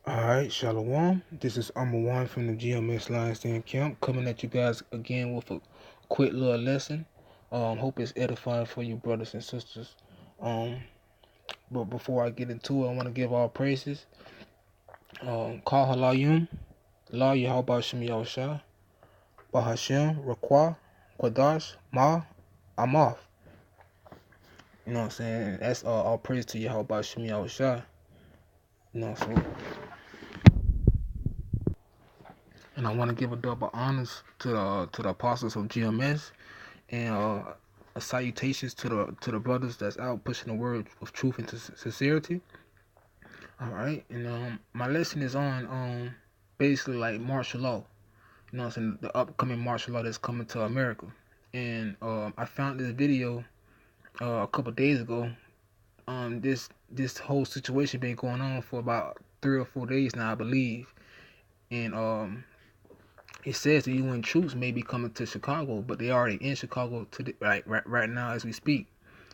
Alright, Shalom. This is One from the GMS Lions Den Camp coming at you guys again with a quick little lesson. Hope it's edifying for you brothers and sisters. Um, but before I get into it, I want to give all praises. Call Halayim, La Yahweh Shem Yahushua, Bahashem, Rakwa, Quadash, Ma, Amath. You know what I'm saying? That's all praise to Yahweh Shem Yahushua. You know, so and I want to give a double honors to the apostles of GMS and salutations to the brothers that's out pushing the word of truth and sincerity. All right, and my lesson is on basically like martial law. You know, what I'm saying, the upcoming martial law that's coming to America. And I found this video a couple days ago. This whole situation been going on for about 3 or 4 days now, I believe. And it says the UN troops may be coming to Chicago, but they already in Chicago right now as we speak.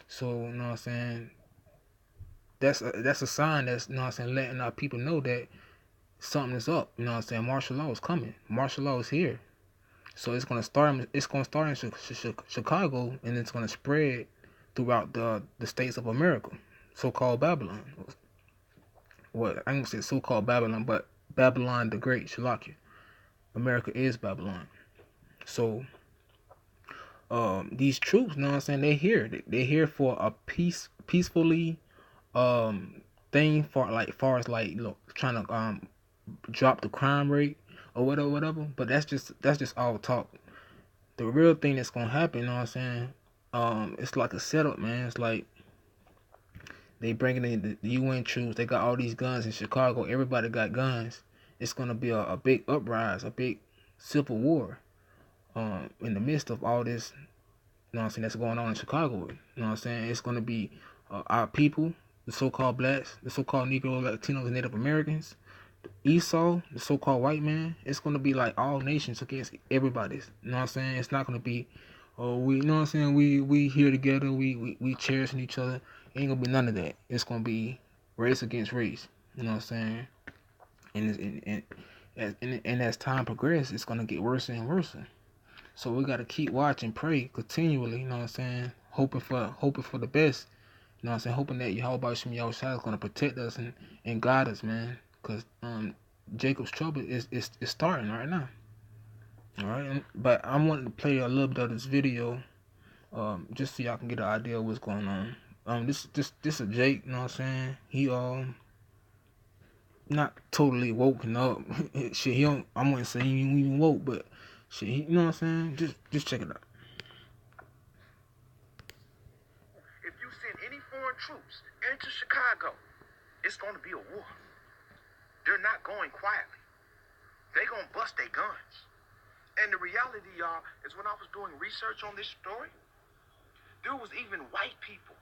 So you know what I'm saying. That's a sign that's, you know what I'm saying, letting our people know that something is up. You know what I'm saying. Martial law is coming. Martial law is here. So it's gonna start. It's gonna start in Chicago, and it's gonna spread throughout the states of America, so-called Babylon. What I ain't gonna say so-called Babylon, but Babylon the Great, Shalakia. America is Babylon. So these troops, you know what I'm saying, they're here for a peacefully thing for like far as like, you know, trying to drop the crime rate or whatever. But that's just all talk. The real thing that's gonna happen, you know what I'm saying, it's like a setup, man. It's like they bringing in the UN troops. They got all these guns in Chicago. Everybody got guns. It's gonna be a big uprising, a big civil war in the midst of all this, you know what I'm saying, that's going on in Chicago. You know what I'm saying? It's going to be our people, the so-called blacks, the so-called Negro, Latinos, and Native Americans, Esau, the so-called white man. It's going to be like all nations against everybody's. You know what I'm saying? It's not going to be, oh, we, you know what I'm saying, we here together, we cherishing each other. Ain't going to be none of that. It's going to be race against race. You know what I'm saying? And as time progresses, it's going to get worse and worse. So we gotta keep watching, pray continually, you know what I'm saying? Hoping for the best. You know what I'm saying? Hoping that Yahweh Shem Yahushua is gonna protect us and guide us, man. Cause Jacob's trouble is starting right now. Alright. But I wanted to play a little bit of this video, just so y'all can get an idea of what's going on. This is Jake, you know what I'm saying? He not totally woken up. Shit, he don't, I wouldn't say he even woke, but shit, you know what I'm saying? Just check it out. If you send any foreign troops into Chicago, it's going to be a war. They're not going quietly. They're going to bust their guns. And the reality, y'all, is when I was doing research on this story, there was even white people,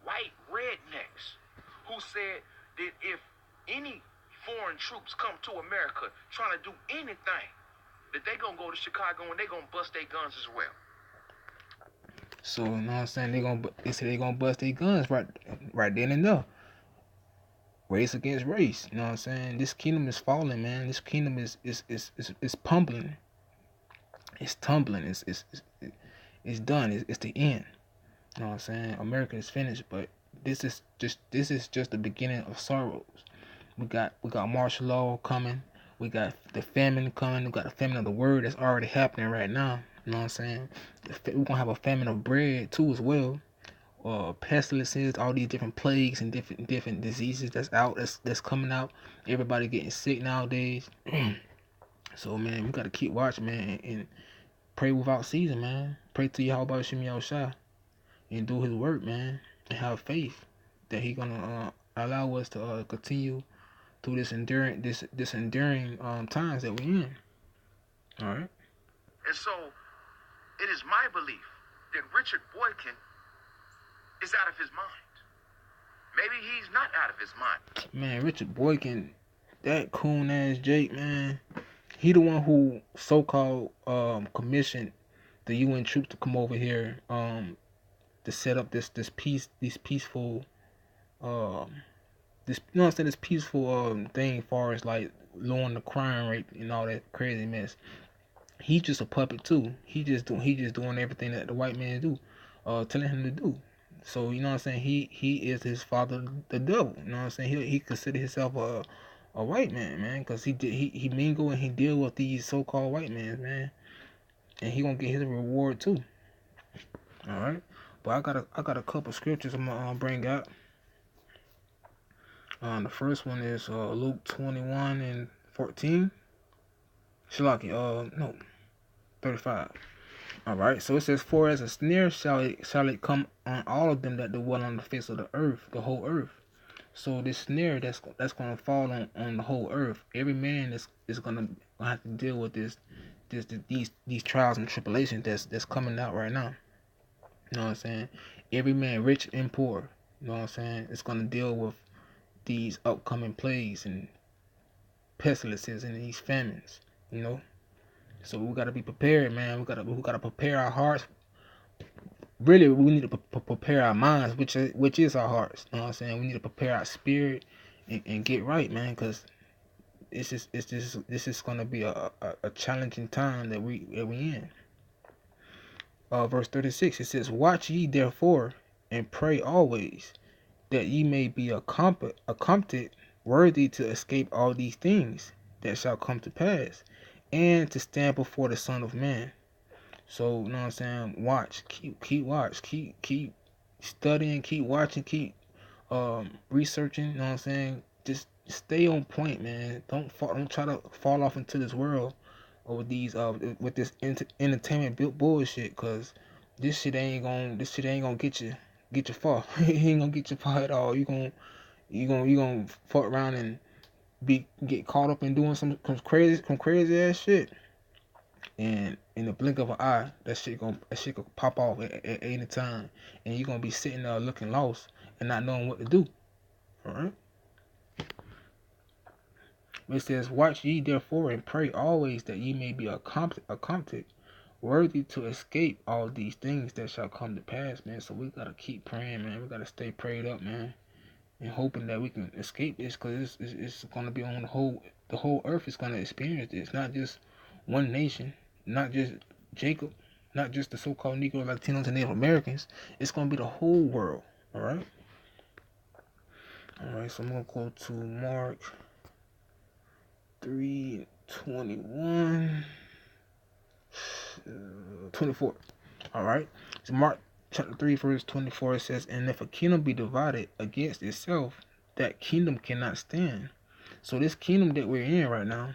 white rednecks, who said that if any foreign troops come to America trying to do anything, that they're going to go to Chicago and they're going to bust their guns as well. So you know what I'm saying, they say they gonna bust their guns right then and there. Race against race. You know what I'm saying? This kingdom is falling, man. This kingdom is pumping. It's tumbling. It's done. It's the end. You know what I'm saying? America is finished, but this is just the beginning of sorrows. We got martial law coming. We got the famine coming. We got the famine of the word that's already happening right now. You know what I'm saying? We're gonna have a famine of bread too as well. Pestilences, all these different plagues and different diseases that's coming out. Everybody getting sick nowadays. So man, we gotta keep watching, man, and pray without season, man. Pray to Yahweh Shem Yahushua and do His work, man, and have faith that He gonna allow us to continue through this enduring times that we're in. All right. And so it is my belief that Richard Boykin is out of his mind. Maybe he's not out of his mind. Man, Richard Boykin, that coon ass Jake, man. He the one who so-called commissioned the UN troops to come over here to set up this peaceful this, you know what I'm saying, this peaceful thing, far as like lowering the crime rate and all that crazy mess. He's just a puppet too. He just doing everything that the white man do, telling him to do. So you know what I'm saying. He is his father, the devil. You know what I'm saying. He consider himself a white man, because he mingle and he deal with these so-called white men, man, and he gonna get his reward too. All right. But I got a couple scriptures I'm gonna bring out. The first one is Luke 21:14. Shalaki, no, 35. All right, so it says, "For as a snare shall it come on all of them that dwell on the face of the earth, the whole earth." So this snare that's gonna fall on the whole earth. Every man is gonna have to deal with these trials and tribulations that's coming out right now. You know what I'm saying? Every man, rich and poor. You know what I'm saying? It's gonna deal with these upcoming plagues and pestilences and these famines. You know, so we gotta be prepared, man. We gotta prepare our hearts. Really, we need to prepare our minds, which is our hearts. You know what I'm saying? We need to prepare our spirit and get right, man, because this is gonna be a challenging time that we in. Verse 36, it says, "Watch ye therefore and pray always, that ye may be accompted worthy to escape all these things that shall come to pass, and to stand before the Son of Man." So, you know what I'm saying? Watch, keep watch, keep studying, keep watching, keep researching. You know what I'm saying? Just stay on point, man. Don't try to fall off into this world or with this entertainment built bullshit, cause this shit ain't gonna get you far. It ain't gonna get you far at all. You gonna fuck around and get caught up in doing some crazy ass shit, and in the blink of an eye, that shit gonna pop off at any time, and you're gonna be sitting there looking lost and not knowing what to do. All right. It says, "Watch ye therefore and pray always, that ye may be accompted worthy to escape all these things that shall come to pass," man. So we gotta keep praying, man. We gotta stay prayed up, man, and hoping that we can escape this, because it's gonna be on the whole earth is gonna experience this, not just one nation, not just Jacob, not just the so-called Negro, Latinos, and Native Americans. It's gonna be the whole world. All right. All right. So I'm gonna go to Mark 3:21, 24. All right. So Mark chapter 3, verse 24, it says, "And if a kingdom be divided against itself, that kingdom cannot stand." So this kingdom that we're in right now,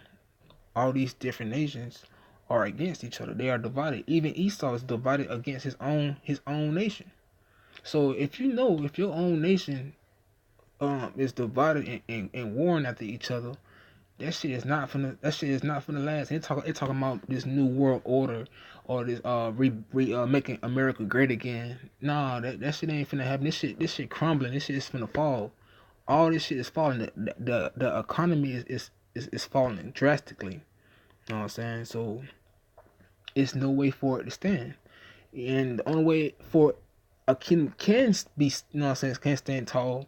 all these different nations are against each other. They are divided. Even Esau is divided against his own nation. So if your own nation is divided and warring after each other, that shit is not finna last. It talking about this new world order, or this making America great again. Nah, that shit ain't finna happen. This shit crumbling. This shit is finna fall. All this shit is falling. The economy is falling drastically. You know what I'm saying? So it's no way for it to stand. And the only way for a kingdom can be, you know what I'm saying, can stand tall,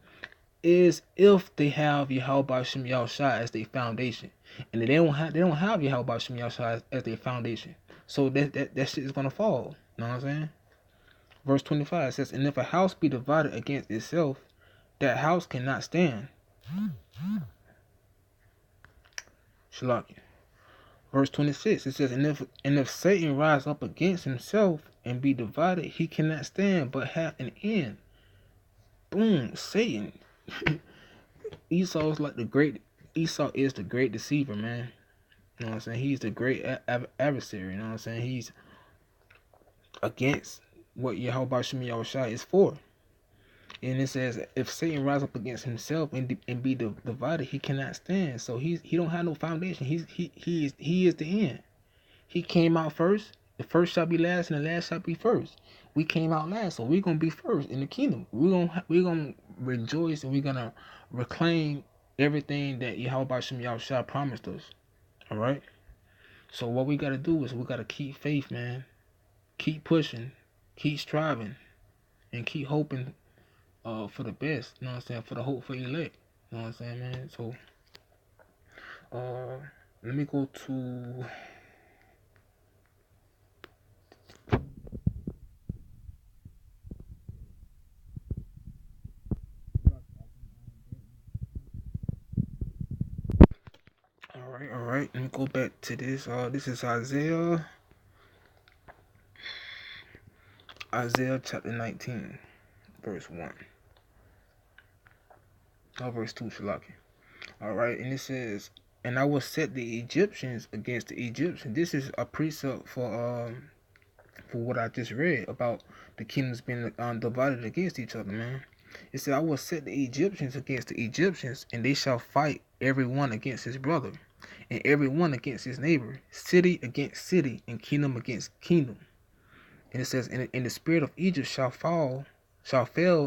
is if they have Yahweh Shem Yahushua as their foundation. And they don't have Yahweh Shem Yahushua as their foundation. So that shit is gonna fall. You know what I'm saying? Verse 25 says, "And if a house be divided against itself, that house cannot stand." Shalaki. Verse 26, it says, "And if Satan rise up against himself and be divided, he cannot stand, but have an end." Boom, Satan. Esau is the great deceiver, man. You know what I'm saying? He's the great adversary. You know what I'm saying? He's against what Yahweh Shem Yahushua is for. And it says, if Satan rise up against himself and be divided, he cannot stand. So he don't have no foundation. He is the end. He came out first. The first shall be last, and the last shall be first. We came out last, so we're gonna be first in the kingdom. We're gonna rejoice, and we're gonna reclaim everything that Yahweh Shem Yahushua promised us. All right. So what we gotta do is we gotta keep faith, man. Keep pushing, keep striving, and keep hoping for the best. You know what I'm saying? For the hope for elect. You know You know what I'm saying, man? So, let me go to. All right. Let me go back to this. This is Isaiah chapter 19, verse 1. Verse 2, Shalaki. All right, and it says, "And I will set the Egyptians against the Egyptians." This is a precept for what I just read about the kingdoms being divided against each other, man. It said, "I will set the Egyptians against the Egyptians, and they shall fight every one against his brother, and every one against his neighbor, city against city, and kingdom against kingdom." And it says, "And the spirit of Egypt shall fail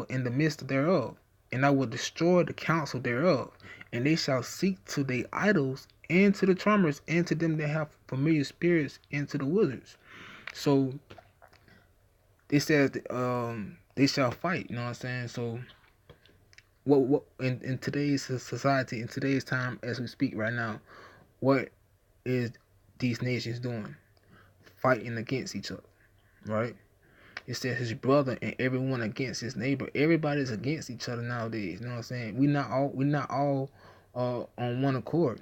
in the midst thereof, and I will destroy the counsel thereof, and they shall seek to their idols, and to the charmers, and to them that have familiar spirits, and to the wizards." So it says, they shall fight. You know what I'm saying? So what in today's society, in today's time, as we speak right now, what is these nations doing? Fighting against each other, right? It says his brother and everyone against his neighbor. Everybody's against each other nowadays. You know what I'm saying? We're not all on one accord.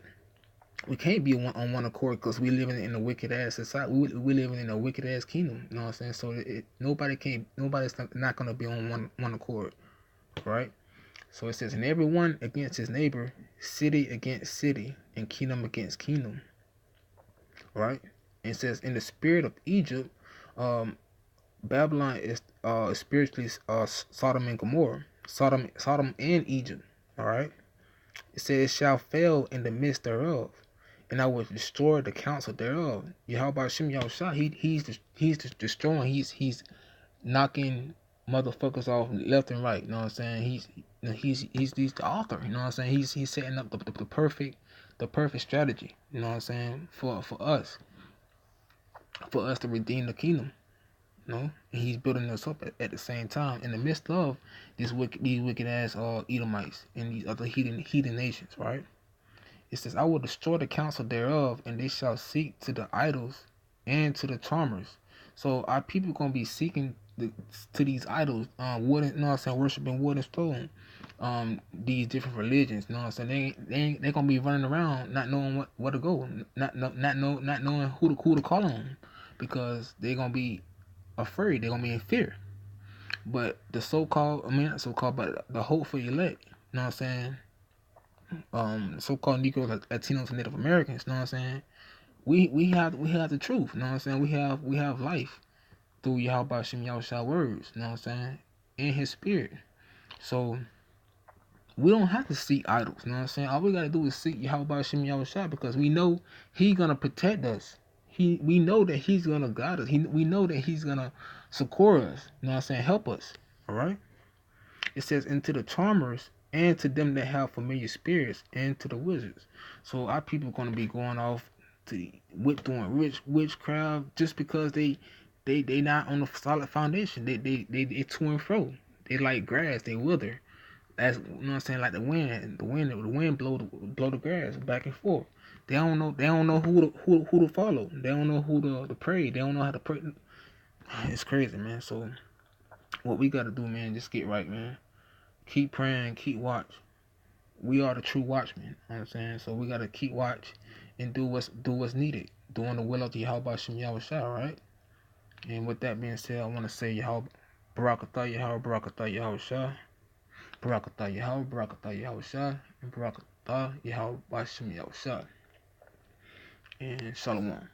We can't be on one accord because we living in a wicked ass society. We living in a wicked ass kingdom. You know what I'm saying? So nobody's not gonna be on one accord, right? So it says, "And everyone against his neighbor, city against city, and kingdom against kingdom," right? And it says, "In the spirit of Egypt, um, Babylon is spiritually Sodom and Gomorrah, Sodom and Egypt." All right. It says, "It shall fail in the midst thereof, and I will destroy the counsel thereof." Yahweh Shem Yahushua, he's destroying. He's knocking motherfuckers off left and right. You know what I'm saying? He's the author. You know what I'm saying? He's setting up the perfect strategy. You know what I'm saying? For us to redeem the kingdom. You know, and he's building us up at the same time in the midst of these wicked ass Edomites and these other heathen nations, right? It says, "I will destroy the counsel thereof, and they shall seek to the idols and to the charmers." So our people gonna be seeking to these idols, wood and, you know what I'm saying, worshiping wood and stone, these different religions. You know what I'm saying? They gonna be running around not knowing where to go, not knowing who to call on, because they gonna be afraid. They're gonna be in fear. But the so-called, I mean not so-called, but the hopeful elect, you know what I'm saying? So-called Negroes, Latinos, and Native Americans, you know what I'm saying? We have the truth, you know what I'm saying? We have life through Yahweh Shem Yahushua words, you know what I'm saying? In his spirit. So we don't have to seek idols, you know what I'm saying? All we gotta do is seek Yahweh Shem Yahushua, because we know he's gonna protect us. We know that he's gonna guide us. We know that he's gonna succor us. You know what I'm saying? Help us. All right. It says, "And to the charmers, and to them that have familiar spirits, and to the wizards." So our people gonna be going off to doing witchcraft just because they not on a solid foundation. They to and fro. They like grass. They wither. That's, you know what I'm saying, like the wind blow the grass back and forth. They don't know who to follow. They don't know who to pray. They don't know how to pray. It's crazy, man. So what we gotta do, man, just get right, man. Keep praying, keep watch. We are the true watchmen. You know what I'm saying? So we gotta keep watch and do what's needed. Doing the will of the Yahweh Shem Yahushua, right? And with that being said, I wanna say Yahweh Barakatah Yahweh Barakatah Yahushua. Barakatah Yahweh, Barakatah Yahushua, and Barakatah Yahweh Bashem Yahushua. And Shalom.